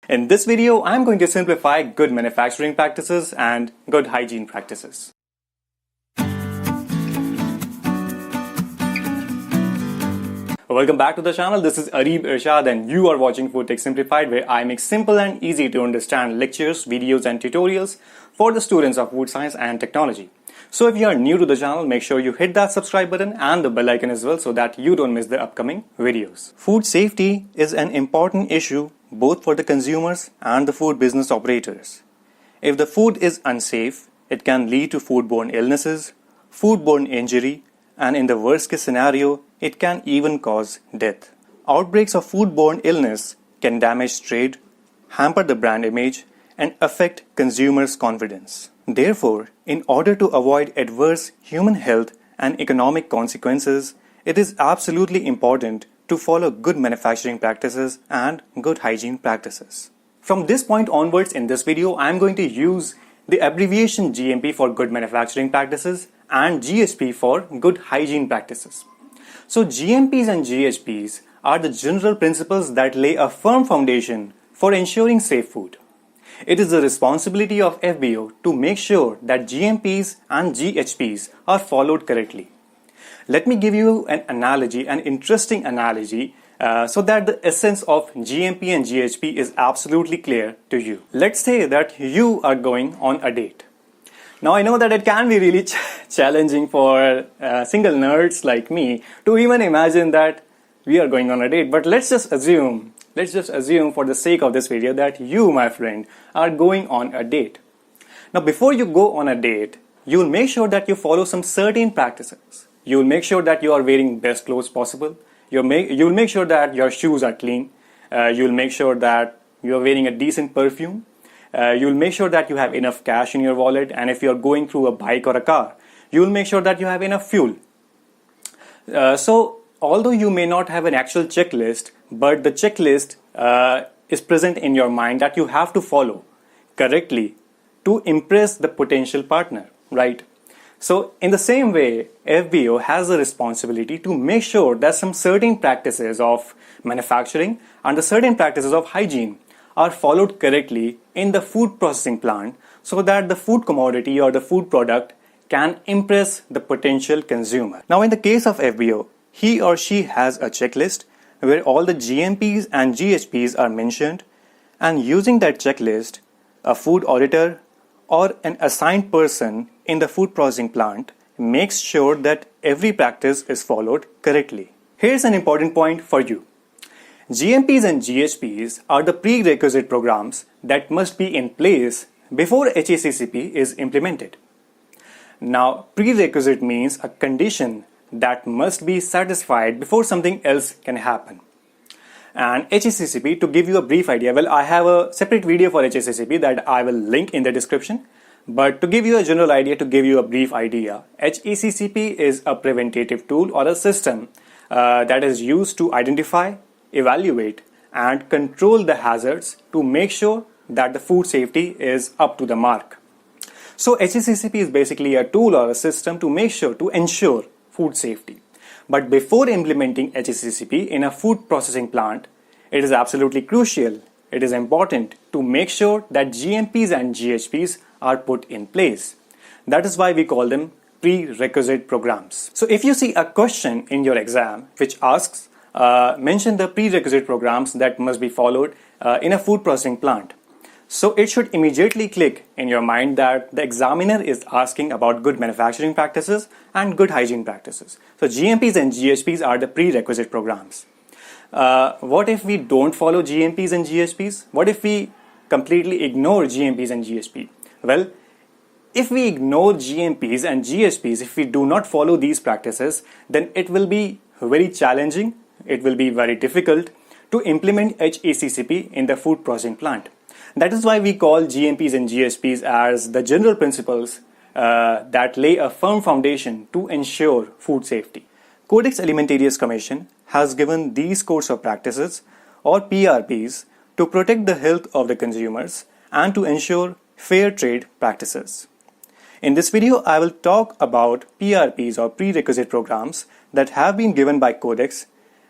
In this video, I'm going to simplify good manufacturing practices and good hygiene practices. Welcome back to the channel. This is Arib Irshad and you are watching Food Tech Simplified, where I make simple and easy to understand lectures, videos and tutorials for the students of food science and technology. So if you are new to the channel, make sure you hit that subscribe button and the bell icon as well so that you don't miss the upcoming videos. Food safety is an important issue both for the consumers and the food business operators. If the food is unsafe, it can lead to foodborne illnesses, foodborne injury, and in the worst case scenario, it can even cause death. Outbreaks of foodborne illness can damage trade, hamper the brand image, and affect consumers' confidence. Therefore, in order to avoid adverse human health and economic consequences, it is absolutely important to follow good manufacturing practices and good hygiene practices. From this point onwards in this video, I am going to use the abbreviation GMP for good manufacturing practices and GHP for good hygiene practices. So GMPs and GHPs are the general principles that lay a firm foundation for ensuring safe food. It is the responsibility of FBO to make sure that GMPs and GHPs are followed correctly. Let me give you an analogy, an interesting analogy, so that the essence of GMP and GHP is absolutely clear to you. Let's say that you are going on a date. Now I know that it can be really challenging for single nerds like me to even imagine that we are going on a date, but let's just assume for the sake of this video that you, my friend, are going on a date. Now before you go on a date, you will make sure that you follow some certain practices. You will make sure that you are wearing best clothes possible. You will make sure that your shoes are clean. You will make sure that you are wearing a decent perfume. You will make sure that you have enough cash in your wallet, and if you are going through a bike or a car, you will make sure that you have enough fuel. So although you may not have an actual checklist, but the checklist is present in your mind that you have to follow correctly to impress the potential partner, right? So in the same way, FBO has the responsibility to make sure that some certain practices of manufacturing and the certain practices of hygiene are followed correctly in the food processing plant so that the food commodity or the food product can impress the potential consumer. Now in the case of FBO, he or she has a checklist where all the GMPs and GHPs are mentioned, and using that checklist, a food auditor or an assigned person in the food processing plant makes sure that every practice is followed correctly. Here's an important point for you. GMPs and GHPs are the prerequisite programs that must be in place before HACCP is implemented. Now, prerequisite means a condition that must be satisfied before something else can happen. And HACCP, to give you a brief idea, well, I have a separate video for HACCP that I will link in the description. But to give you a general idea, to give you a brief idea, HACCP is a preventative tool or a system that is used to identify, evaluate, and control the hazards to make sure that the food safety is up to the mark. So HACCP is basically a tool or a system to ensure food safety. But before implementing HACCP in a food processing plant, it is absolutely crucial. It is important to make sure that GMPs and GHPs are put in place. That is why we call them prerequisite programs. So if you see a question in your exam which asks, mention the prerequisite programs that must be followed in a food processing plant. So it should immediately click in your mind that the examiner is asking about good manufacturing practices and good hygiene practices. So GMPs and GHPs are the prerequisite programs. What if we don't follow GMPs and GHPs? What if we completely ignore GMPs and GHP? Well, if we ignore GMPs and GHPs, if we do not follow these practices, then it will be very challenging, it will be very difficult to implement HACCP in the food processing plant. That is why we call GMPs and GHPs as the general principles that lay a firm foundation to ensure food safety. Codex Alimentarius Commission has given these codes of practices or PRPs to protect the health of the consumers and to ensure fair trade practices. In this video, I will talk about PRPs or prerequisite programs that have been given by Codex,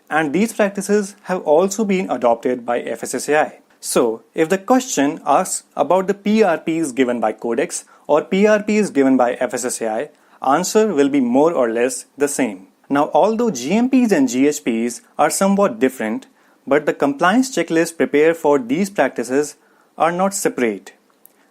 and these practices have also been adopted by FSSAI. So, if the question asks about the PRPs given by Codex or PRPs given by FSSAI, answer will be more or less the same. Now, although GMPs and GHPs are somewhat different, but the compliance checklist prepared for these practices are not separate.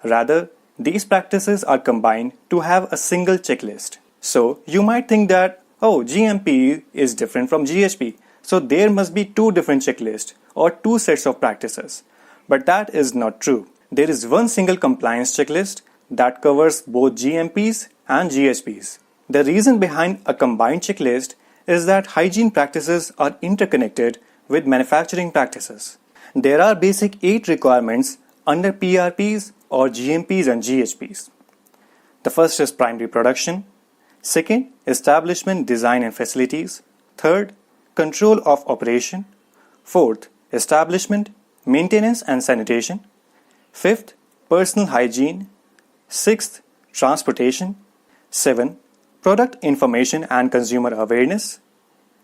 Rather, these practices are combined to have a single checklist. So, you might think that, oh, GMP is different from GHP, so there must be two different checklists or two sets of practices. But that is not true. There is one single compliance checklist that covers both GMPs and GHPs. The reason behind a combined checklist is that hygiene practices are interconnected with manufacturing practices. There are basic 8 requirements under PRPs or GMPs and GHPs. The first is primary production. Second, establishment, design and facilities. Third, control of operation. Fourth, establishment, maintenance and sanitation. Fifth, personal hygiene. Sixth, transportation. 7. Product information and consumer awareness.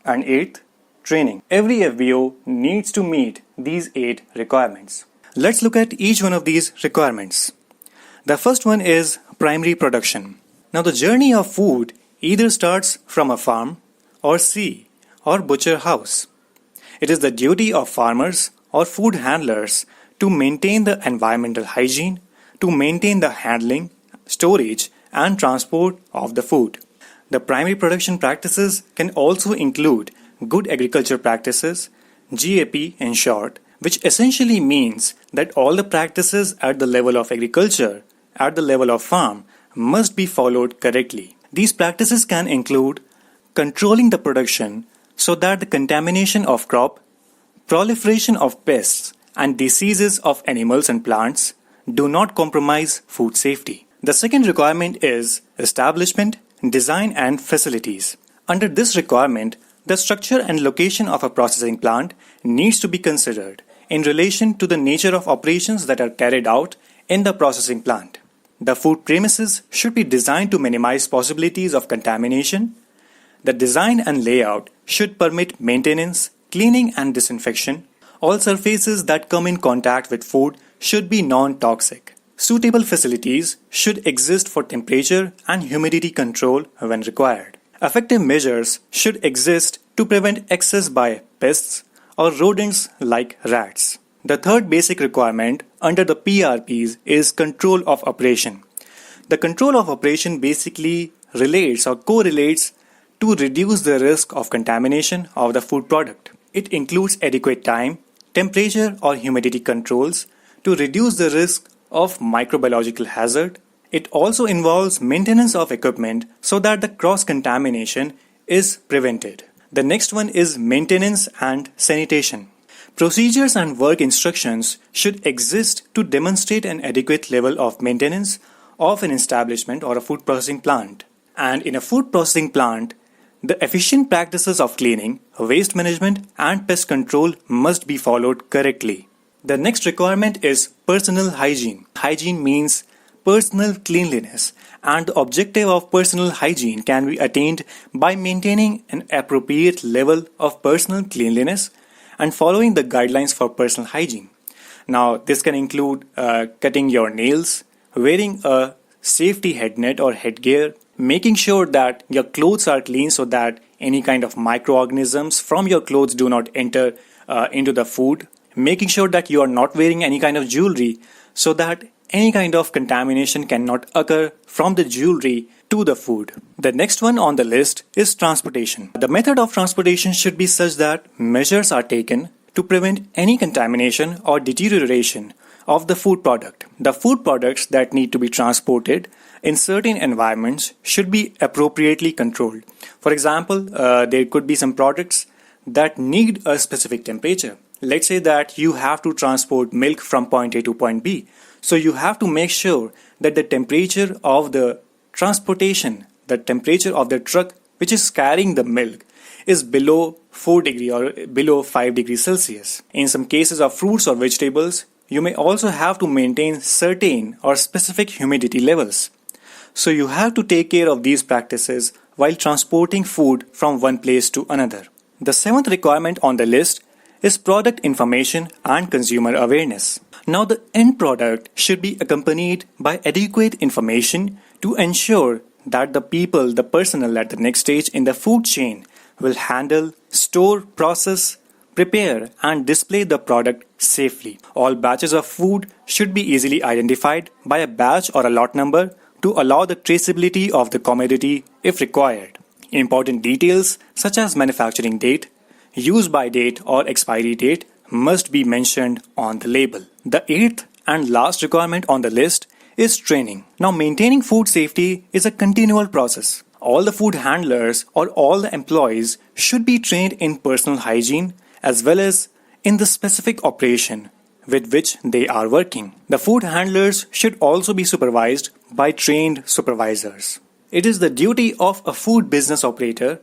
And 8th, training. Every FBO needs to meet these 8 requirements. Let's look at each one of these requirements. The first one is primary production. Now the journey of food either starts from a farm or sea or butcher house. It is the duty of farmers or food handlers to maintain the environmental hygiene, to maintain the handling, storage and transport of the food. The primary production practices can also include good agriculture practices, GAP in short, which essentially means that all the practices at the level of agriculture, at the level of farm, must be followed correctly. These practices can include controlling the production so that the contamination of crop, proliferation of pests, and diseases of animals and plants do not compromise food safety. The second requirement is establishment, design and facilities. Under this requirement, the structure and location of a processing plant needs to be considered in relation to the nature of operations that are carried out in the processing plant. The food premises should be designed to minimize possibilities of contamination. The design and layout should permit maintenance, cleaning and disinfection. All surfaces that come in contact with food should be non-toxic. Suitable facilities should exist for temperature and humidity control when required. Effective measures should exist to prevent access by pests or rodents like rats. The third basic requirement under the PRPs is control of operation. The control of operation basically relates or correlates to reduce the risk of contamination of the food product. It includes adequate time, temperature or humidity controls to reduce the risk of microbiological hazard. It also involves maintenance of equipment so that the cross-contamination is prevented. The next one is maintenance and sanitation. Procedures and work instructions should exist to demonstrate an adequate level of maintenance of an establishment or a food processing plant. And in a food processing plant, the efficient practices of cleaning, waste management and pest control must be followed correctly. The next requirement is personal hygiene. Hygiene means personal cleanliness, and the objective of personal hygiene can be attained by maintaining an appropriate level of personal cleanliness and following the guidelines for personal hygiene. Now, this can include cutting your nails, wearing a safety headnet or headgear, making sure that your clothes are clean so that any kind of microorganisms from your clothes do not enter into the food, making sure that you are not wearing any kind of jewelry so that any kind of contamination cannot occur from the jewelry to the food. The next one on the list is transportation. The method of transportation should be such that measures are taken to prevent any contamination or deterioration of the food product. The food products that need to be transported in certain environments should be appropriately controlled. For example, there could be some products that need a specific temperature. Let's say that you have to transport milk from point A to point B. So you have to make sure that the temperature of the transportation, the temperature of the truck which is carrying the milk is below 4 degrees or below 5 degrees Celsius. In some cases of fruits or vegetables, you may also have to maintain certain or specific humidity levels. So you have to take care of these practices while transporting food from one place to another. The seventh requirement on the list is product information and consumer awareness. Now, the end product should be accompanied by adequate information to ensure that the people, the personnel at the next stage in the food chain will handle, store, process, prepare, and display the product safely. All batches of food should be easily identified by a batch or a lot number to allow the traceability of the commodity if required. Important details such as manufacturing date, use by date or expiry date must be mentioned on the label. The eighth and last requirement on the list is training. Now, maintaining food safety is a continual process. All the food handlers or all the employees should be trained in personal hygiene as well as in the specific operation with which they are working. The food handlers should also be supervised by trained supervisors. It is the duty of a food business operator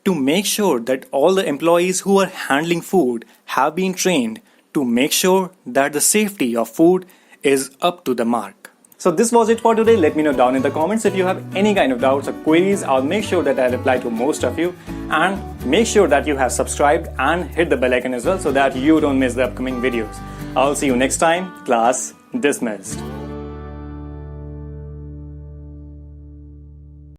to make sure that all the employees who are handling food have been trained to make sure that the safety of food is up to the mark. So this was it for today. Let me know down in the comments if you have any kind of doubts or queries. I'll make sure that I reply to most of you, and make sure that you have subscribed and hit the bell icon as well so that you don't miss the upcoming videos. I'll see you next time. Class dismissed.